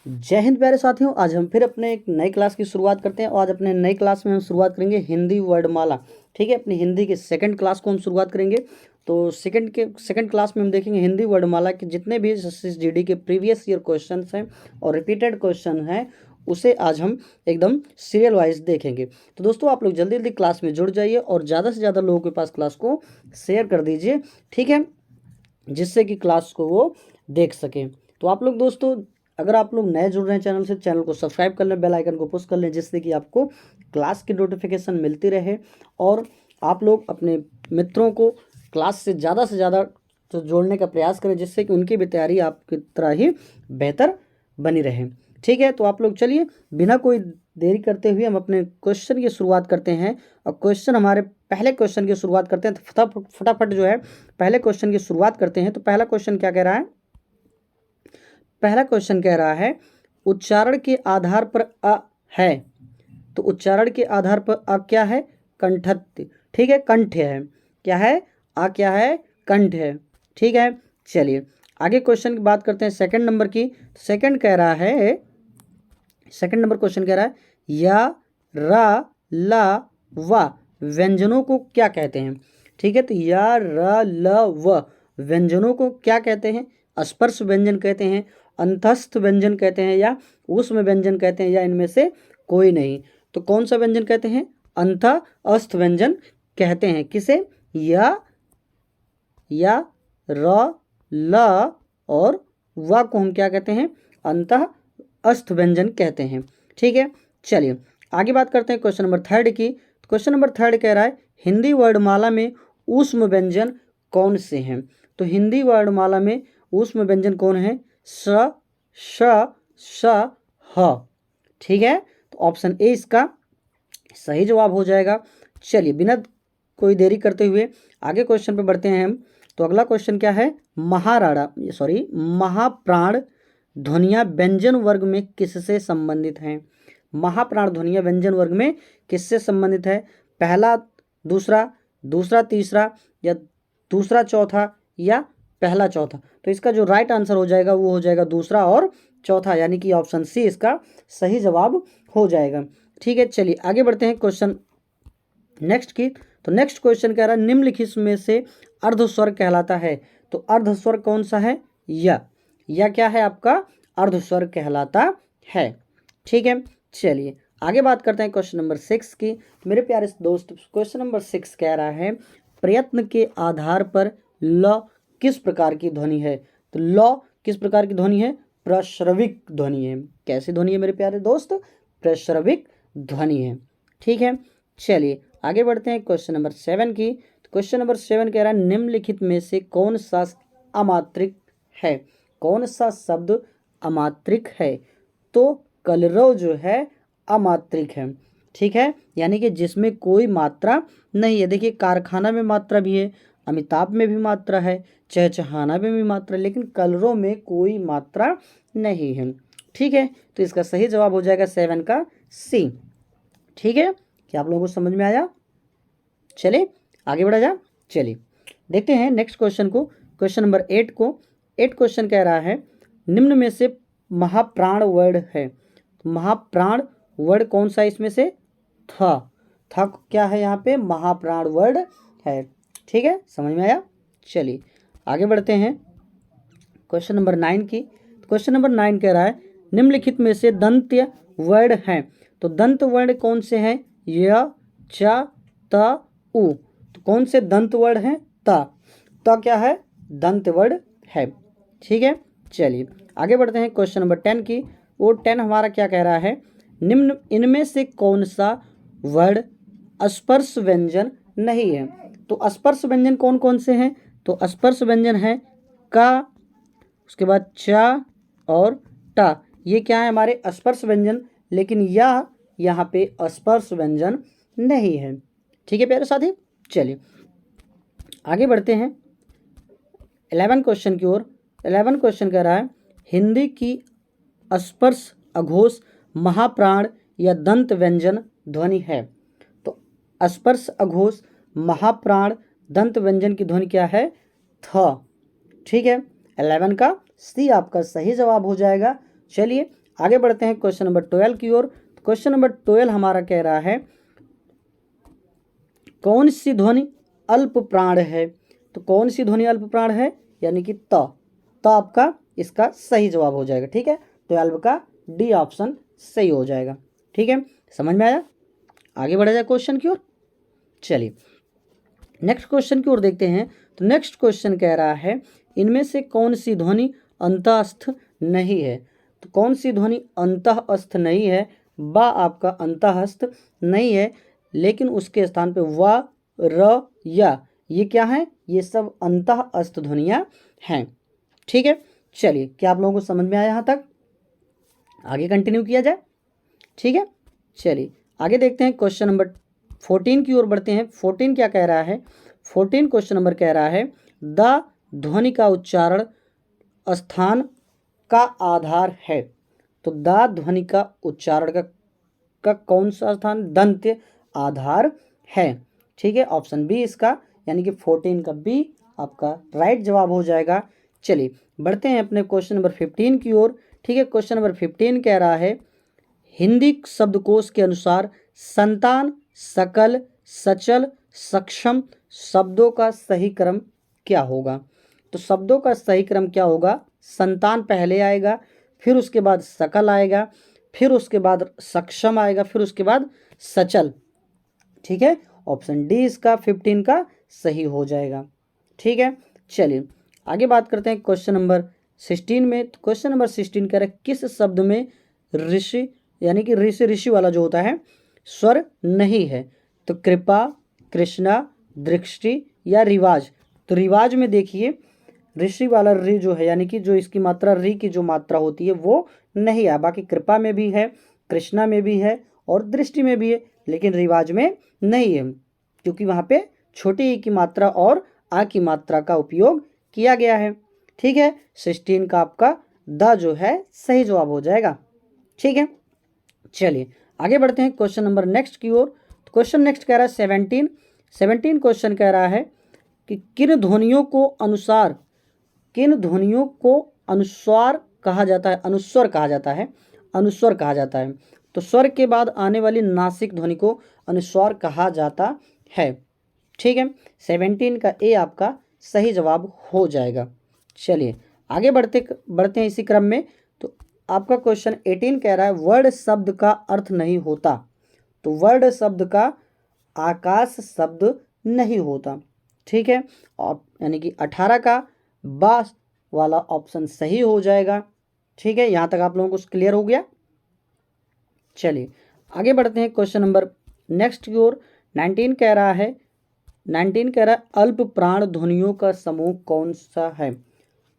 जय हिंद प्यारे साथियों। आज हम फिर अपने एक नई क्लास की शुरुआत करते हैं और आज अपने नई क्लास में हम शुरुआत करेंगे हिंदी वर्डमाला। ठीक है, अपनी हिंदी के सेकंड क्लास को हम शुरुआत करेंगे। तो सेकंड क्लास में हम देखेंगे हिंदी वर्डमाला के जितने भी SSGD के प्रीवियस ईयर क्वेश्चंस हैं और रिपीटेड क्वेश्चन हैं उसे आज हम एकदम सीरियल वाइज देखेंगे। तो दोस्तों आप लोग जल्दी जल्दी क्लास में जुड़ जाइए और ज़्यादा से ज़्यादा लोगों के पास क्लास को शेयर कर दीजिए, ठीक है, जिससे कि क्लास को वो देख सकें। तो आप लोग दोस्तों अगर आप लोग नए जुड़ रहे हैं चैनल से, चैनल को सब्सक्राइब कर लें, बेल आइकन को पुश कर लें, जिससे कि आपको क्लास की नोटिफिकेशन मिलती रहे और आप लोग अपने मित्रों को क्लास से ज़्यादा तो जोड़ने का प्रयास करें, जिससे कि उनकी भी तैयारी आपकी तरह ही बेहतर बनी रहे। ठीक है, तो आप लोग चलिए बिना कोई देरी करते हुए हम अपने क्वेश्चन की शुरुआत करते हैं। और क्वेश्चन हमारे पहले क्वेश्चन की शुरुआत करते हैं। तो फटाफट जो है पहले क्वेश्चन की शुरुआत करते हैं। तो पहला क्वेश्चन क्या कह रहा है? पहला क्वेश्चन कह रहा है उच्चारण के आधार पर अ है। तो उच्चारण के आधार पर अ क्या है? कंठत्व। ठीक है, कंठ है। क्या है? अ क्या है? कंठ है। ठीक है, चलिए आगे क्वेश्चन की बात करते हैं सेकंड नंबर की। सेकंड कह रहा है, सेकंड नंबर क्वेश्चन कह रहा है या रा ला वा व्यंजनों को क्या कहते हैं? ठीक है, तो या रा ला व व्यंजनों को क्या कहते हैं? स्पर्श व्यंजन कहते हैं, अंतस्थ व्यंजन कहते हैं, या ऊष्म व्यंजन कहते हैं, या इनमें से कोई नहीं। तो कौन सा व्यंजन कहते हैं? अंतस्थ व्यंजन कहते हैं। किसे? या र ल और व को हम क्या कहते हैं? अंतस्थ व्यंजन कहते हैं। ठीक है, चलिए आगे बात करते हैं क्वेश्चन नंबर थर्ड की। क्वेश्चन नंबर थर्ड कह रहा है हिंदी वर्णमाला में ऊष्म व्यंजन कौन से हैं? तो हिंदी वर्णमाला में ऊष्म व्यंजन कौन है? स, श, श, ह। ठीक है, तो ऑप्शन ए इसका सही जवाब हो जाएगा। चलिए बिना कोई देरी करते हुए आगे क्वेश्चन पे बढ़ते हैं हम। तो अगला क्वेश्चन क्या है? महाप्राण ध्वनियाँ व्यंजन वर्ग में किससे संबंधित हैं? महाप्राण ध्वनियाँ व्यंजन वर्ग में किससे संबंधित है? पहला दूसरा, दूसरा तीसरा, या दूसरा चौथा, या पहला चौथा। तो इसका जो राइट आंसर हो जाएगा वो हो जाएगा दूसरा और चौथा, यानी कि ऑप्शन सी इसका सही जवाब हो जाएगा। ठीक है, चलिए आगे बढ़ते हैं क्वेश्चन नेक्स्ट की। तो नेक्स्ट क्वेश्चन कह रहा है निम्नलिखित में से अर्धस्वर कहलाता है। तो अर्धस्वर कौन सा है? या क्या है आपका? अर्धस्वर कहलाता है। ठीक है, चलिए आगे बात करते हैं क्वेश्चन नंबर 6 की। तो मेरे प्यारे दोस्त क्वेश्चन नंबर 6 कह रहा है प्रयत्न के आधार पर ल किस प्रकार की ध्वनि है? तो ल किस प्रकार की ध्वनि है? प्रश्रविक ध्वनि है। कैसी ध्वनि है मेरे प्यारे दोस्त? प्रश्रविक ध्वनि है। ठीक है, चलिए आगे बढ़ते हैं क्वेश्चन नंबर 7 की। तो क्वेश्चन नंबर 7 कह रहा है निम्नलिखित में से कौन सा अमात्रिक है? कौन सा शब्द अमात्रिक है? तो कलरव जो है अमात्रिक है। ठीक है, यानी कि जिसमें कोई मात्रा नहीं है। देखिए कारखाना में मात्रा भी है, अमिताभ में भी मात्रा है, चहचहाना में भी मात्रा है, लेकिन कलरों में कोई मात्रा नहीं है। ठीक है, तो इसका सही जवाब हो जाएगा 7 का सी। ठीक है, क्या आप लोगों को समझ में आया? चलिए आगे बढ़ा जा। चलिए देखते हैं नेक्स्ट क्वेश्चन को, क्वेश्चन नंबर 8 को। 8 क्वेश्चन कह रहा है निम्न में से महाप्राण वर्ड है। तो महाप्राण वर्ड कौन सा इसमें से? था क्या है यहाँ पे? महाप्राण वर्ड है। ठीक है, समझ में आया? चलिए आगे बढ़ते हैं क्वेश्चन नंबर 9 की। क्वेश्चन नंबर 9 कह रहा है निम्नलिखित में से दंत्य वर्ड हैं। तो दंत वर्ड कौन से हैं? य, च, त, उ। तो कौन से दंत वर्ड हैं? त क्या है? दंत वर्ड है। ठीक है, चलिए आगे बढ़ते हैं क्वेश्चन नंबर 10 की। वो 10 हमारा क्या कह रहा है निम्न इनमें से कौन सा वर्ड स्पर्श व्यंजन नहीं है? तो स्पर्श व्यंजन कौन कौन से हैं? तो स्पर्श व्यंजन है का, उसके बाद च और टा। ये क्या है? हमारे स्पर्श व्यंजन, लेकिन यह यहाँ पे स्पर्श व्यंजन नहीं है। ठीक है प्यारे साथी, चलिए आगे बढ़ते हैं 11 क्वेश्चन की ओर। 11 क्वेश्चन कह रहा है हिंदी की स्पर्श अघोष महाप्राण या दंत व्यंजन ध्वनि है। तो स्पर्श अघोष महाप्राण दंत व्यंजन की ध्वनि क्या है? थ। ठीक है, 11 का सी आपका सही जवाब हो जाएगा। चलिए आगे बढ़ते हैं क्वेश्चन नंबर 12 की ओर। क्वेश्चन नंबर 12 हमारा कह रहा है कौन सी ध्वनि अल्प प्राण है। तो कौन सी ध्वनि अल्प प्राण है, यानी कि त आपका इसका सही जवाब हो जाएगा। ठीक है, 12 का डी ऑप्शन सही हो जाएगा। ठीक है, समझ में आया। आगे बढ़ा जाए क्वेश्चन की ओर। चलिए नेक्स्ट क्वेश्चन की ओर देखते हैं। तो नेक्स्ट क्वेश्चन कह रहा है इनमें से कौन सी ध्वनि अंतःस्थ नहीं है। तो कौन सी ध्वनि अंतःस्थ नहीं है, बा आपका अंतःस्थ नहीं है, लेकिन उसके स्थान पे व, र, या ये क्या है, ये सब अंतःस्थ ध्वनियाँ हैं। ठीक है, चलिए क्या आप लोगों को समझ में आया यहाँ तक, आगे कंटिन्यू किया जाए। ठीक है, चलिए आगे देखते हैं क्वेश्चन नंबर 14 की ओर बढ़ते हैं। 14 क्या कह रहा है, 14 क्वेश्चन नंबर कह रहा है द ध्वनि का उच्चारण स्थान का आधार है। तो द ध्वनि का उच्चारण का कौन सा स्थान, दंत्य आधार है। ठीक है, ऑप्शन बी इसका, यानी कि 14 का बी आपका राइट जवाब हो जाएगा। चलिए बढ़ते हैं अपने क्वेश्चन नंबर 15 की ओर। ठीक है, क्वेश्चन नंबर 15 कह रहा है हिंदी शब्दकोश के अनुसार संतान, सकल, सचल, सक्षम शब्दों का सही क्रम क्या होगा। तो शब्दों का सही क्रम क्या होगा, संतान पहले आएगा, फिर उसके बाद सकल आएगा, फिर उसके बाद सक्षम आएगा, फिर उसके बाद सचल। ठीक है, ऑप्शन डी इसका 15 का सही हो जाएगा। ठीक है, चलिए आगे बात करते हैं क्वेश्चन नंबर 16 में। तो क्वेश्चन नंबर 16 कह रहा है किस शब्द में ऋषि, यानी कि ऋषि वाला जो होता है स्वर नहीं है। तो कृपा, कृष्णा, दृष्टि या रिवाज। तो रिवाज में देखिए ऋषि वाला रि जो है, यानी कि जो इसकी मात्रा रि की जो मात्रा होती है वो नहीं है। बाकी कृपा में भी है, कृष्णा में भी है और दृष्टि में भी है, लेकिन रिवाज में नहीं है, क्योंकि वहाँ पे छोटी ई की मात्रा और आ की मात्रा का उपयोग किया गया है। ठीक है, 16 का आपका द जो है सही जवाब हो जाएगा। ठीक है, चलिए आगे बढ़ते हैं क्वेश्चन नंबर नेक्स्ट की ओर। क्वेश्चन नेक्स्ट कह रहा है 17 क्वेश्चन कह रहा है कि किन ध्वनियों को अनुस्वार कहा जाता है, अनुस्वर कहा जाता है, अनुस्वर कहा जाता है। तो स्वर के बाद आने वाली नासिक ध्वनि को अनुस्वार कहा जाता है। ठीक है, 17 का ए आपका सही जवाब हो जाएगा। चलिए आगे बढ़ते हैं इसी क्रम में। तो आपका क्वेश्चन 18 कह रहा है वर्ड शब्द का अर्थ नहीं होता। तो वर्ड शब्द का आकाश शब्द नहीं होता। ठीक है, और यानी कि 18 का बा वाला ऑप्शन सही हो जाएगा। ठीक है, यहाँ तक आप लोगों को क्लियर हो गया। चलिए आगे बढ़ते हैं क्वेश्चन नंबर नेक्स्ट की ओर। 19 कह रहा है अल्प प्राण ध्वनियों का समूह कौन सा है।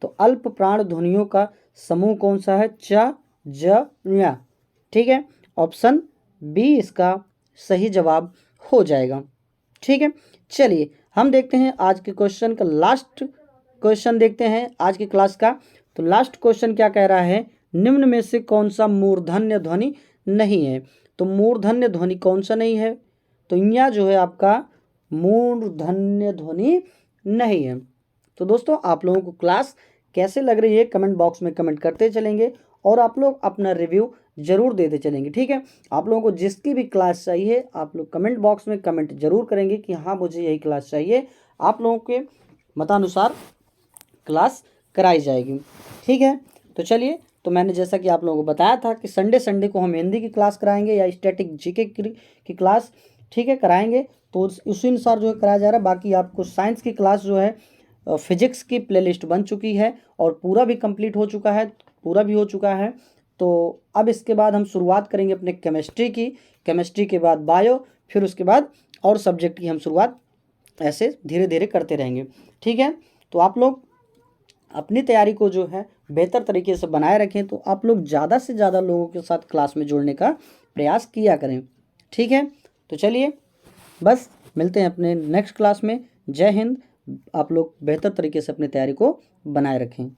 तो अल्प प्राण ध्वनियों का समूह कौन सा है, च, ज, ञ। ठीक है, ऑप्शन बी इसका सही जवाब हो जाएगा। ठीक है, चलिए हम देखते हैं आज के क्वेश्चन का लास्ट क्वेश्चन देखते हैं आज की क्लास का। तो लास्ट क्वेश्चन क्या कह रहा है निम्न में से कौन सा मूर्धन्य ध्वनि नहीं है। तो मूर्धन्य ध्वनि कौन सा नहीं है, तो यहाँ जो है आपका मूर्धन्य ध्वनि नहीं है। तो दोस्तों आप लोगों को क्लास कैसे लग रही है कमेंट बॉक्स में कमेंट करते चलेंगे और आप लोग अपना रिव्यू जरूर देते चलेंगे। ठीक है, आप लोगों को जिसकी भी क्लास चाहिए आप लोग कमेंट बॉक्स में कमेंट जरूर करेंगे कि हाँ मुझे यही क्लास चाहिए, आप लोगों के मतानुसार क्लास कराई जाएगी। ठीक है, तो चलिए, तो मैंने जैसा कि आप लोगों को बताया था कि संडे को हम हिंदी की क्लास कराएंगे या स्टैटिक जीके की क्लास, ठीक है, कराएंगे। तो उसी अनुसार जो है कराया जा रहा है। बाकी आपको साइंस की क्लास जो है फिजिक्स की प्लेलिस्ट बन चुकी है और पूरा भी कंप्लीट हो चुका है, पूरा भी हो चुका है। तो अब इसके बाद हम शुरुआत करेंगे अपने केमिस्ट्री के बाद बायो, फिर उसके बाद और सब्जेक्ट की हम शुरुआत ऐसे धीरे धीरे करते रहेंगे। ठीक है, तो आप लोग अपनी तैयारी को जो है बेहतर तरीके से बनाए रखें। तो आप लोग ज़्यादा से ज़्यादा लोगों के साथ क्लास में जुड़ने का प्रयास किया करें। ठीक है, तो चलिए बस मिलते हैं अपने नेक्स्ट क्लास में। जय हिंद। आप लोग बेहतर तरीके से अपनी तैयारी को बनाए रखें।